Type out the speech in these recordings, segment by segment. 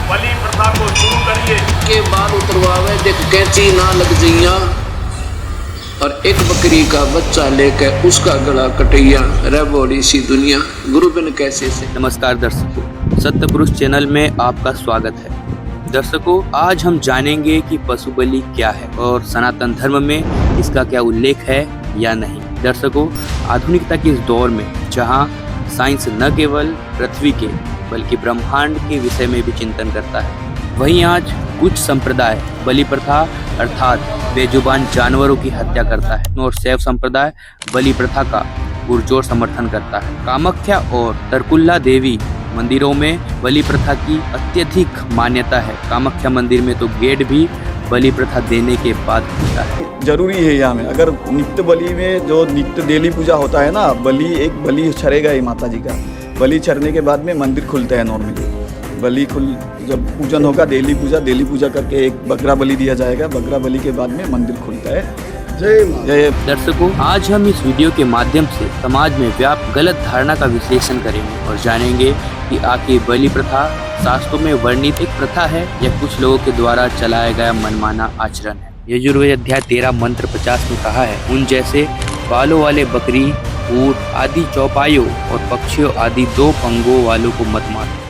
बलि प्रथा को शुरू करिए। के बाल उतरवावे देख कैंची ना लग जइया, और एक बकरी का बच्चा लेके उसका गला कटैया, रे बड़ी सी दुनिया गुरु बिन कैसे से। नमस्कार दर्शकों, सत्य पुरुष चैनल में आपका स्वागत है। दर्शकों, आज हम जानेंगे कि पशु बलि क्या है और सनातन धर्म में इसका क्या उल्लेख है या नहीं। दर्शकों, आधुनिकता के इस दौर में जहां साइंस न केवल पृथ्वी के बल्कि ब्रह्मांड के विषय में भी चिंतन करता है, वहीं आज कुछ संप्रदाय बलि प्रथा अर्थात बेजुबान जानवरों की हत्या करता है और शैव संप्रदाय बलि प्रथा का पुरजोर समर्थन करता है। कामाख्या और तरकुल्ला देवी मंदिरों में बलि प्रथा की अत्यधिक मान्यता है। कामाख्या मंदिर में तो गेट भी बलि प्रथा देने के बाद खुलता है। जरूरी है यहाँ में, अगर नित्य बलि में जो नित्य डेली पूजा होता है ना, बलि छरेगा ही माता जी का। बलि छरने के बाद में मंदिर खुलता है। नॉर्मली जब पूजन होगा, डेली पूजा करके एक बकरा बलि दिया जाएगा। बकरा बलि के बाद में मंदिर खुलता है। जय। दर्शकों, आज हम इस वीडियो के माध्यम से समाज में व्याप्त गलत धारणा का विश्लेषण करेंगे और जानेंगे कि आखिर बलि प्रथा शास्त्रों में वर्णित एक प्रथा है या कुछ लोगों के द्वारा चलाया गया मनमाना आचरण है। यजुर्वेद अध्याय 13 मंत्र 50 में कहा है, उन जैसे बालों वाले बकरी, ऊंट आदि चौपाइयों और पक्षियों आदि 2 पंगों वालों को मत मारो।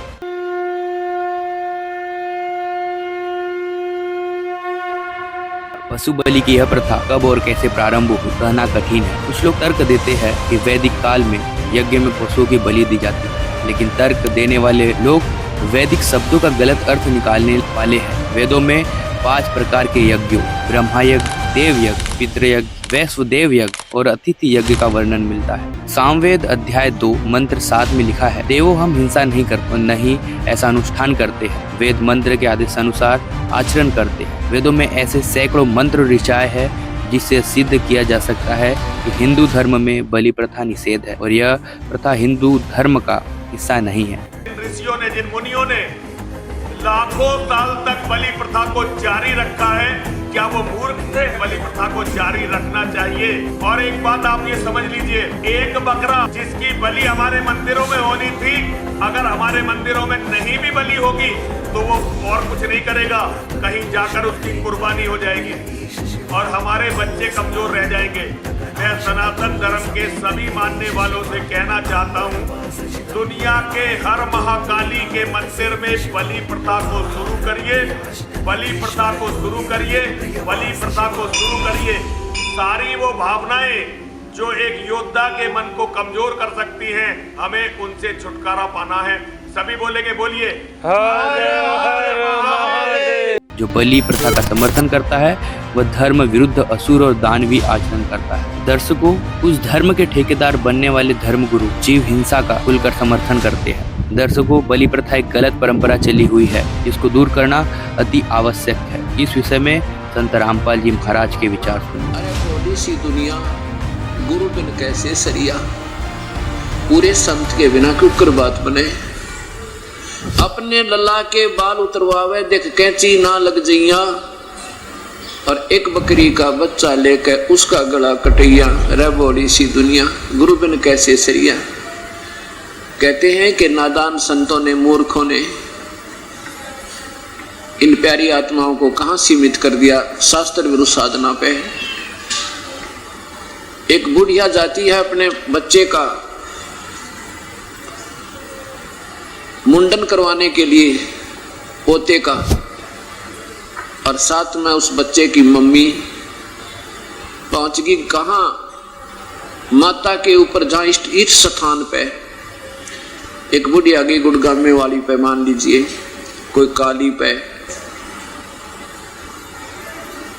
पशु बलि की यह प्रथा कब और कैसे प्रारंभ हुई कहना कठिन है। कुछ लोग तर्क देते हैं कि वैदिक काल में यज्ञ में पशुओं की बलि दी जाती है, लेकिन तर्क देने वाले लोग वैदिक शब्दों का गलत अर्थ निकालने वाले हैं। वेदों में 5 प्रकार के यज्ञों ब्रह्मा यज्ञ, देव यज्ञ, पितृ यज्ञ, वैश्वदेव यज्ञ और अतिथि यज्ञ का वर्णन मिलता है। सामवेद अध्याय 2 मंत्र 7 में लिखा है, देवो हम हिंसा नहीं करते, नहीं ऐसा अनुष्ठान करते हैं, वेद मंत्र के आदेश अनुसार आचरण करते हैं। वेदों में ऐसे सैकड़ों मंत्र ऋचाए हैं जिससे सिद्ध किया जा सकता है कि हिंदू धर्म में बलि प्रथा निषेध है और यह प्रथा हिंदू धर्म का हिस्सा नहीं है। ऋषियों ने, जिन मुनियों ने लाखों साल तक बलि प्रथा को जारी रखा है, क्या वो मूर्ख थे? बलि प्रथा को जारी रखना चाहिए। और एक बात आप ये समझ लीजिए, एक बकरा जिसकी बलि हमारे मंदिरों में होनी थी, अगर हमारे मंदिरों में नहीं भी बलि होगी तो वो और कुछ नहीं करेगा, कहीं जाकर उसकी कुर्बानी हो जाएगी और हमारे बच्चे कमजोर रह जाएंगे। मैं सनातन धर्म के सभी मानने वालों से कहना चाहता हूँ, दुनिया के हर महाकाली के मंदिर में बलि प्रथा को शुरू करिए, बलि प्रथा को शुरू करिए, बलि प्रथा को शुरू करिए। सारी वो भावनाएं जो एक योद्धा के मन को कमजोर कर सकती हैं, हमें उनसे छुटकारा पाना है। सभी बोलेंगे, बोलिए हर हर महादेव। जो बलि प्रथा का समर्थन करता है वह धर्म विरुद्ध असुर और दानवी आचरण करता है। दर्शकों, उस धर्म के ठेकेदार बनने वाले धर्मगुरु जीव हिंसा का खुलकर समर्थन करते हैं। दर्शकों, बलि प्रथा एक गलत परंपरा चली हुई है, जिसको दूर करना अति आवश्यक है। इस विषय में संत रामपाल जी महाराज के विचार सुनिए। अरे बड़ी सी दुनिया गुरु बिन कैसे सरिया, पूरे संत के बिना कुकर बात बने। अपने लल्ला के बाल उतरवावे देख कैंची ना लग जइया, और एक बकरी का बच्चा लेके उसका गला कटैया, रे बड़ी सी दुनिया गुरु बिन कैसे सरिया। कहते हैं कि नादान संतों ने, मूर्खों ने इन प्यारी आत्माओं को कहां सीमित कर दिया, शास्त्र विरुद्ध साधना पे। एक बुढ़िया जाती है अपने बच्चे का मुंडन करवाने के लिए, पोते का, और साथ में उस बच्चे की मम्मी पहुंच गई कहां, माता के ऊपर जहां इष्ट स्थान पे। एक बुढ़िया गई गुड़गामे वाली पे, मान लीजिए कोई काली पे,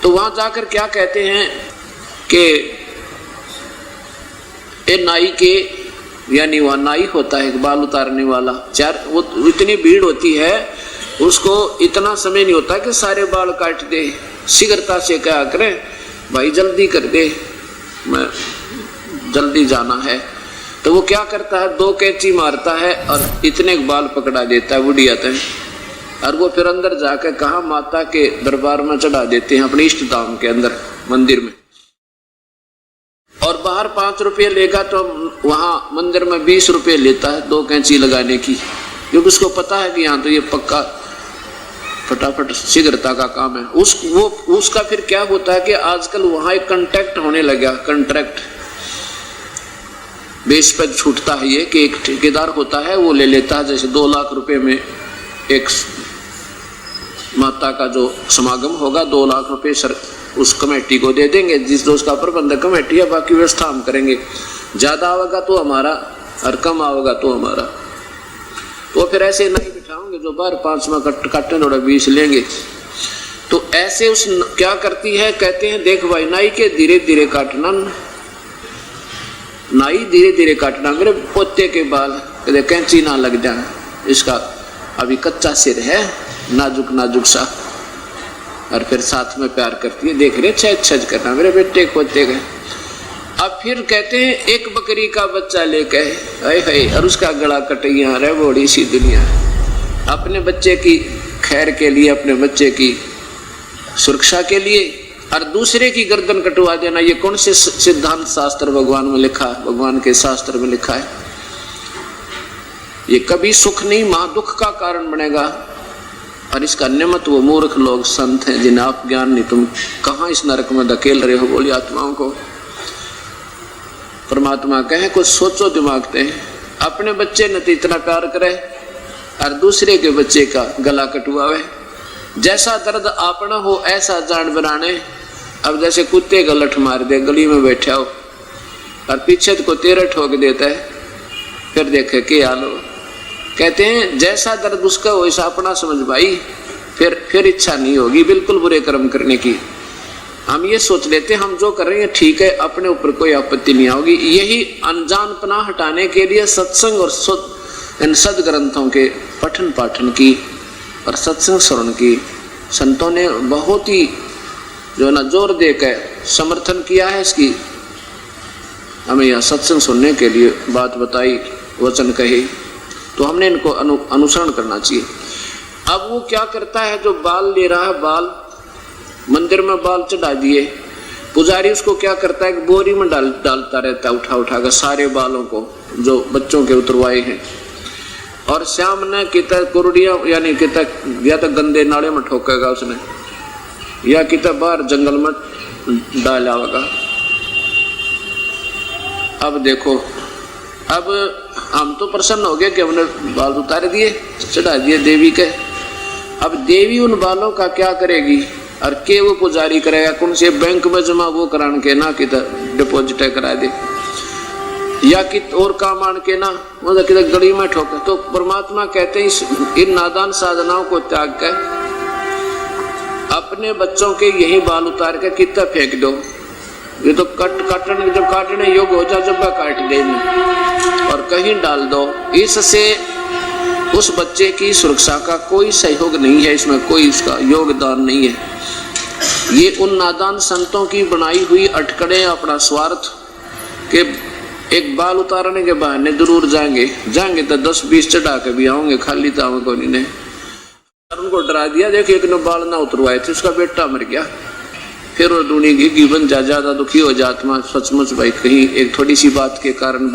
तो वहां जाकर क्या कहते हैं कि ए नाई के, यानी वह नाई होता है बाल उतारने वाला, वो इतनी भीड़ होती है, उसको इतना समय नहीं होता कि सारे बाल काट दे। शीघ्रता से क्या करे, भाई जल्दी कर दे, मैं जल्दी जाना है। तो वो क्या करता है, 2 कैंची मारता है और इतने बाल पकड़ा देता है बुढ़िया तक, और वो फिर अंदर जाकर कहा माता के दरबार में चढ़ा देते हैं, अपने इष्ट धाम के अंदर मंदिर में। और बाहर 5 रुपये लेगा तो वहाँ मंदिर में 20 रुपये लेता है 2 कैंची लगाने की, क्योंकि उसको पता है कि यहाँ तो ये पक्का फटाफट शीघ्रता का काम है। उसका फिर क्या होता है कि आजकल वहां एक कंट्रैक्ट होने लगा, कंट्रैक्ट बेस पर छूटता है ये कि एक ठेकेदार होता है, वो ले लेता है, जैसे 2 लाख रुपए में एक माता का जो समागम होगा 2 लाख रुपए सर उस कमेटी को दे देंगे, जिस दोस्त का प्रबंधक कमेटी है, बाकी व्यवस्था हम करेंगे, ज्यादा आवेगा तो हमारा और कम आवेगा तो हमारा। तो फिर ऐसे नहीं बिठाओगे जो बार 5 में काटने थोड़ा 20 लेंगे। तो ऐसे उस क्या करती है, कहते हैं देख भाई नाई के धीरे धीरे काटना, नाई धीरे धीरे काटना, मेरे पोते के बाल कदे कैंची ना लग जाए, इसका अभी कच्चा सिर है, नाजुक नाजुक सा, और फिर साथ में प्यार करती है, देख रहे छज छज करना मेरे बेटे पोते के। अब फिर कहते हैं एक बकरी का बच्चा लेके आए और उसका गला कटैया रे बड़ी सी दुनिया, अपने बच्चे की खैर के लिए, अपने बच्चे की सुरक्षा के लिए, और दूसरे की गर्दन कटवा देना, ये कौन से सिद्धांत शास्त्र भगवान में लिखा है, भगवान के शास्त्र में लिखा है? ये कभी सुख नहीं, महादुख का कारण बनेगा। और इसका निमित्त वो मूर्ख लोग संत हैं जिन्हें आप ज्ञान नहीं, तुम कहां इस नरक में धकेल रहे हो बोली आत्माओं को। परमात्मा कहे कुछ सोचो दिमाग से, अपने बच्चे ने तो इतना प्यार करे और दूसरे के बच्चे का गला कटवावे, जैसा दर्द आपना हो ऐसा जान बनाने। अब जैसे कुत्ते का लठ मार दे, गली में बैठा हो और पीछे को तेरा ठोक देता है, फिर देखे के हाल हो। कहते हैं जैसा दर्द उसका हो वैसा अपना समझ भाई, फिर इच्छा नहीं होगी बिल्कुल बुरे कर्म करने की। हम ये सोच लेते हम जो कर रहे हैं ठीक है, अपने ऊपर कोई आपत्ति नहीं होगी। यही अनजानपना हटाने के लिए सत्संग और इन सदग्रंथों के पठन पाठन की और सत्संग श्रवण की संतों ने बहुत ही जो ना जोर देकर समर्थन किया है इसकी। हमें यह सत्संग सुनने के लिए बात बताई, वचन कहे, तो हमने इनको अनुसरण करना चाहिए। अब वो क्या करता है, जो बाल ले रहा है, बाल मंदिर में बाल चढ़ा दिए, पुजारी उसको क्या करता है, बोरी में डालता रहता है, उठा उठा कर सारे बालों को जो बच्चों के उतरवाए हैं, और श्याम ने कितना कुरडिया यानी कितना या तो गंदे नाले में ठोकेगा उसने, या कितना बाहर जंगल में डाला होगा। अब देखो, अब हम तो प्रसन्न हो गए कि हमने बाल उतार दिए, चढ़ा दिए देवी के। अब देवी उन बालों का क्या करेगी और के वो पुजारी करेगा, कौन से बैंक में जमा वो करान के ना कितना डिपॉजिट करा दे, या कि और काम आन के ना मतलब कितना गली में ठोके। तो परमात्मा कहते हैं इन नादान साधनाओं को त्याग कर अपने बच्चों के यही बाल उतार के कितना फेंक दो, ये तो काटने जब काटने योग्य हो जा जब काट दे और कहीं डाल दो। इससे उस बच्चे की सुरक्षा का कोई सहयोग नहीं है, इसमें कोई उसका योगदान नहीं है। ये उन नादान संतों की बनाई हुई अटकड़े, अपना स्वार्थ के एक बाल उतारने के बहाने जरूर जाएंगे तो 10-20 चढ़ा के भी आओगे, खाली तो को नहीं। उनको डरा दिया, देखो एक ने बाल ना उतरवाए थे, उसका बेटा मर गया, फिर वो दूनी घी बन जा, ज्यादा दुखी हो जा आत्मा। सचमुच भाई कहीं एक थोड़ी सी बात के कारण